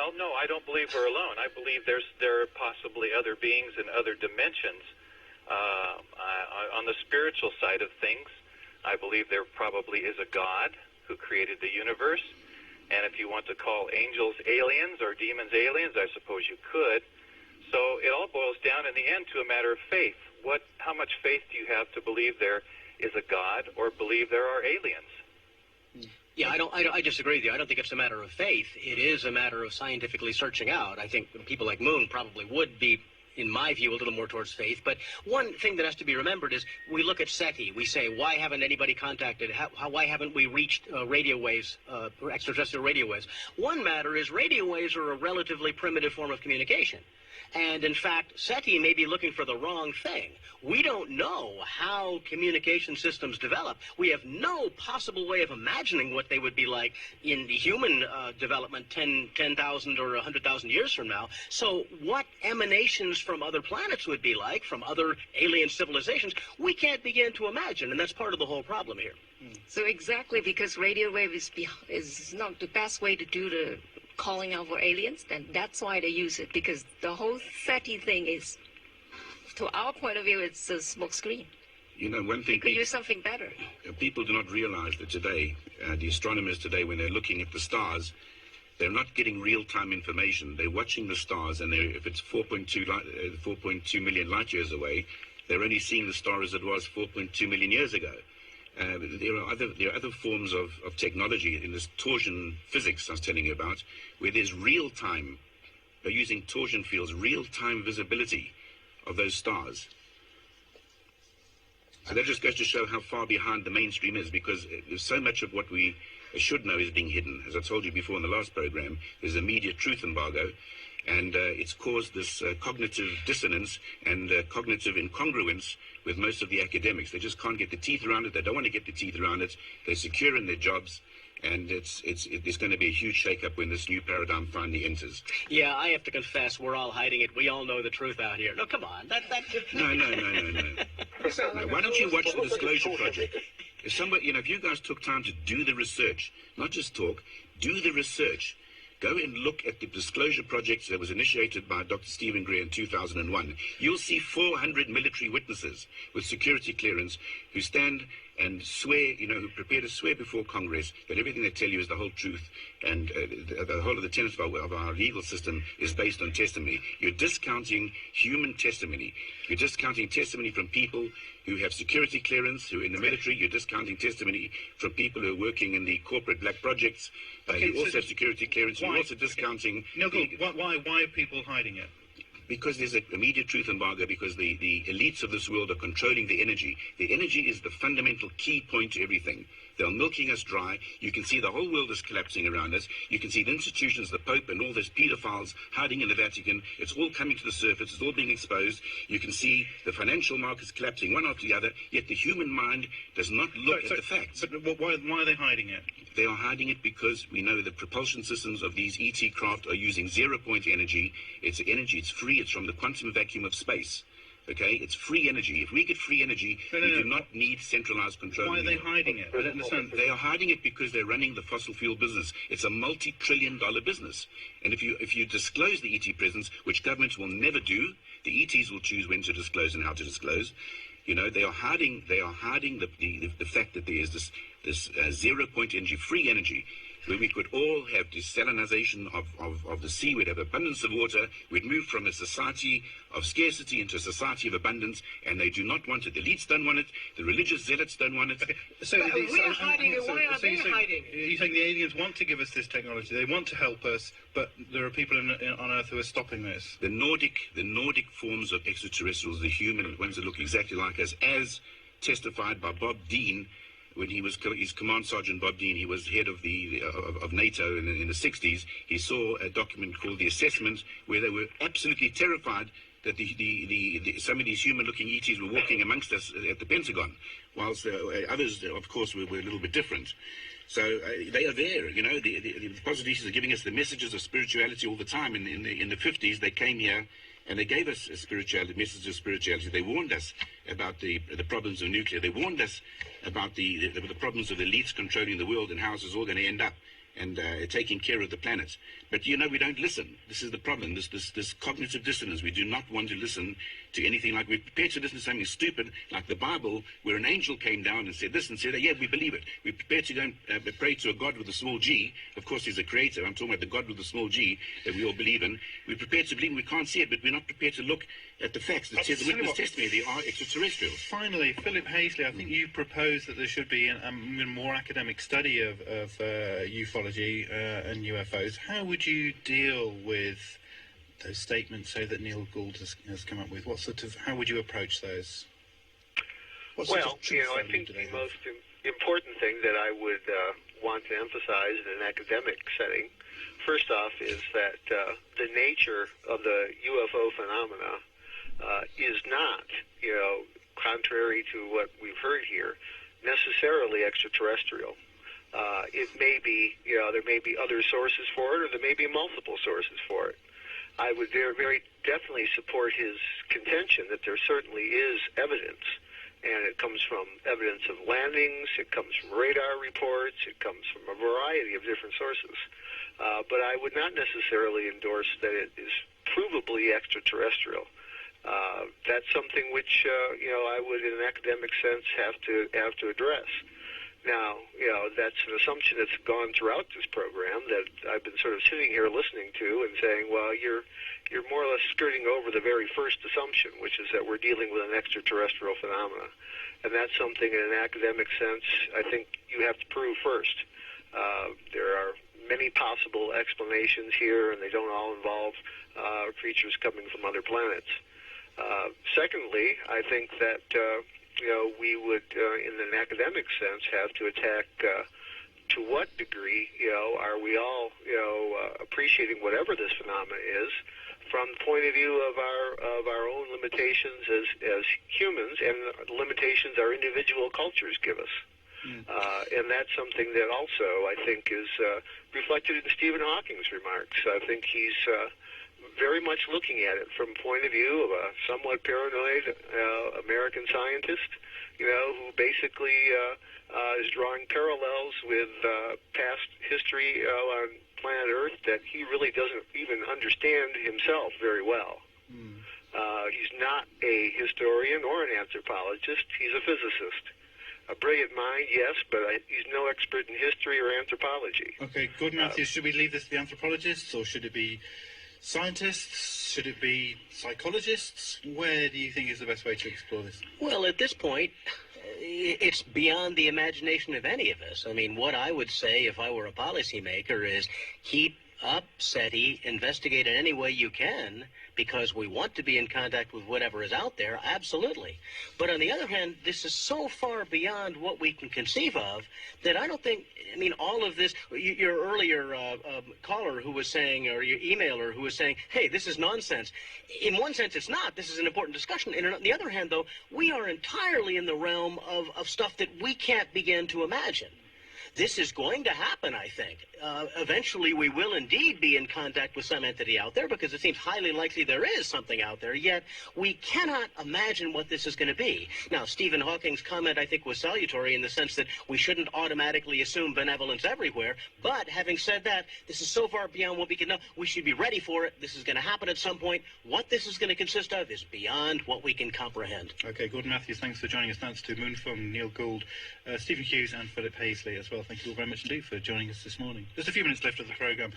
Well, no, I don't believe we're alone. I believe there are possibly other beings in other dimensions. On the spiritual side of things, I believe there probably is a God who created the universe. And if you want to call angels aliens or demons aliens, I suppose you could. So it all boils down in the end to a matter of faith. How much faith do you have to believe there is a God or believe there are aliens? Yeah, I disagree with you. I don't think it's a matter of faith. It is a matter of scientifically searching out. I think people like Moon probably would be, in my view, a little more towards faith. But one thing that has to be remembered is we look at SETI. We say, why haven't anybody contacted? Why haven't we reached radio waves, extraterrestrial radio waves? One matter is radio waves are a relatively primitive form of communication. And, in fact, SETI may be looking for the wrong thing. We don't know how communication systems develop. We have no possible way of imagining what they would be like in human development 10,000 or 100,000 years from now. So what emanations from other planets would be like, from other alien civilizations, we can't begin to imagine, and that's part of the whole problem here. So exactly because radio wave is not the best way to do the calling out for aliens, then that's why they use it, because the whole SETI thing is, to our point of view, it's a smoke screen. You know, one thing... They could use something better. People do not realize that today, the astronomers today, when they're looking at the stars, they're not getting real-time information. They're watching the stars, and if it's 4.2 million light years away, they're only seeing the star as it was 4.2 million years ago. There are other forms of technology in this torsion physics I was telling you about, where there's real-time, they're using torsion fields, real-time visibility of those stars. So that just goes to show how far behind the mainstream is, because so much of what we should know is being hidden. As I told you before in the last program, there's a media truth embargo, and it's caused this cognitive dissonance and cognitive incongruence with most of the academics. They just can't get the teeth around it. They don't want to get the teeth around it. They're secure in their jobs, and it's going to be a huge shake-up when this new paradigm finally enters. Yeah, I have to confess, we're all hiding it. We all know the truth out here. No, come on. No. Why don't you watch the Disclosure Project? If you guys took time to do the research, not just talk, do the research. Go and look at the Disclosure Project that was initiated by Dr. Stephen Greer in 2001. You'll see 400 military witnesses with security clearance who stand and swear, who prepare to swear before Congress that everything they tell you is the whole truth, and the whole of the tenets of our legal system is based on testimony. You're discounting human testimony. You're discounting testimony from people who have security clearance, who are in the military. You're discounting testimony from people who are working in the corporate black projects, who also have security clearance. You're also discounting... Why are people hiding it? Because there's an immediate truth embargo, because the elites of this world are controlling the energy. The energy is the fundamental key point to everything. They're milking us dry. You can see the whole world is collapsing around us. You can see the institutions, the Pope and all those pedophiles hiding in the Vatican. It's all coming to the surface. It's all being exposed. You can see the financial markets collapsing one after the other, yet the human mind does not look at the facts. But why are they hiding it? They are hiding it because we know the propulsion systems of these ET craft are using zero-point energy. It's energy. It's free. It's from the quantum vacuum of space. Okay, it's free energy. If we get free energy, we do not need centralized control. Why are they hiding it? I don't understand. They are hiding it because they're running the fossil fuel business. It's a multi-trillion-dollar business. And if you disclose the ET presence, which governments will never do, the ETs will choose when to disclose and how to disclose. They are hiding the fact that there is this zero-point energy, free energy, where we could all have desalinization of the sea. We'd have abundance of water. We'd move from a society of scarcity into a society of abundance, and they do not want it. The elites don't want it. The religious zealots don't want it. Okay. So we're hiding it. Why are they hiding? You're saying the aliens want to give us this technology. They want to help us, but there are people on Earth who are stopping this. The Nordic forms of extraterrestrials, the human ones that look exactly like us, as testified by Bob Dean, when he was his command sergeant, Bob Dean, he was head of of NATO in the 60s. He saw a document called The Assessment, where they were absolutely terrified that some of these human-looking ETs were walking amongst us at the Pentagon, whilst others, of course, were a little bit different. So they are there. The positivists are giving us the messages of spirituality all the time. In the 50s, they came here and they gave us messages of spirituality. They warned us about the problems of nuclear. They warned us about the problems of the elites controlling the world and how this is all going to end up. and taking care of the planet. But, we don't listen. This is the problem, this cognitive dissonance. We do not want to listen to anything. Like we're prepared to listen to something stupid, like the Bible, where an angel came down and said this and said, yeah, we believe it. We're prepared to go and pray to a God with a small g. Of course, he's a creator. I'm talking about the God with a small g that we all believe in. We're prepared to believe, we can't see it, but we're not prepared to look at the facts that says the witness testimony, they are extraterrestrials. Finally, Philip Hazley, I think you proposed that there should be a more academic study of ufology and UFOs. How would you deal with those statements, say, that Neil Gould has come up with? How would you approach those? I think the most important thing that I would want to emphasize in an academic setting, first off, is that the nature of the UFO phenomena is not, contrary to what we've heard here, necessarily extraterrestrial. It may be, there may be other sources for it, or there may be multiple sources for it. I would very definitely support his contention that there certainly is evidence, and it comes from evidence of landings, it comes from radar reports, it comes from a variety of different sources. But I would not necessarily endorse that it is provably extraterrestrial. That's something which, I would, in an academic sense, have to address. Now, that's an assumption that's gone throughout this program that I've been sort of sitting here listening to and saying, well, you're more or less skirting over the very first assumption, which is that we're dealing with an extraterrestrial phenomena. And that's something in an academic sense I think you have to prove first. There are many possible explanations here, and they don't all involve creatures coming from other planets. Secondly, I think that we would, in an academic sense, have to attack to what degree, are we all, appreciating whatever this phenomenon is from the point of view of our own limitations as humans and limitations our individual cultures give us. And that's something that also, I think, is reflected in Stephen Hawking's remarks. I think he's very much looking at it from the point of view of a somewhat paranoid American scientist, who basically is drawing parallels with past history on planet Earth that he really doesn't even understand himself very well. He's not a historian or an anthropologist. He's a physicist. A brilliant mind, yes, but he's no expert in history or anthropology. Okay, Gordon Matthews, should we leave this to the anthropologists, or should it be scientists? Should it be psychologists? Where do you think is the best way to explore this? Well, at this point, it's beyond the imagination of any of us. I mean, what I would say if I were a policymaker is keep up SETI, investigate in any way you can, because we want to be in contact with whatever is out there, absolutely. But on the other hand, this is so far beyond what we can conceive of that I don't think, all of this, your earlier caller who was saying, or your emailer who was saying, hey, this is nonsense. In one sense, it's not. This is an important discussion. And on the other hand, though, we are entirely in the realm of stuff that we can't begin to imagine. This is going to happen, I think. Eventually, we will indeed be in contact with some entity out there because it seems highly likely there is something out there, yet we cannot imagine what this is going to be. Now, Stephen Hawking's comment, I think, was salutary in the sense that we shouldn't automatically assume benevolence everywhere, but having said that, this is so far beyond what we can know. We should be ready for it. This is going to happen at some point. What this is going to consist of is beyond what we can comprehend. Okay, Gordon Matthews, thanks for joining us. Thanks to Moonfung, Neil Gould, Stephen Hughes and Philip Hazley as well. Thank you all very much indeed for joining us this morning. Just a few minutes left of the programme.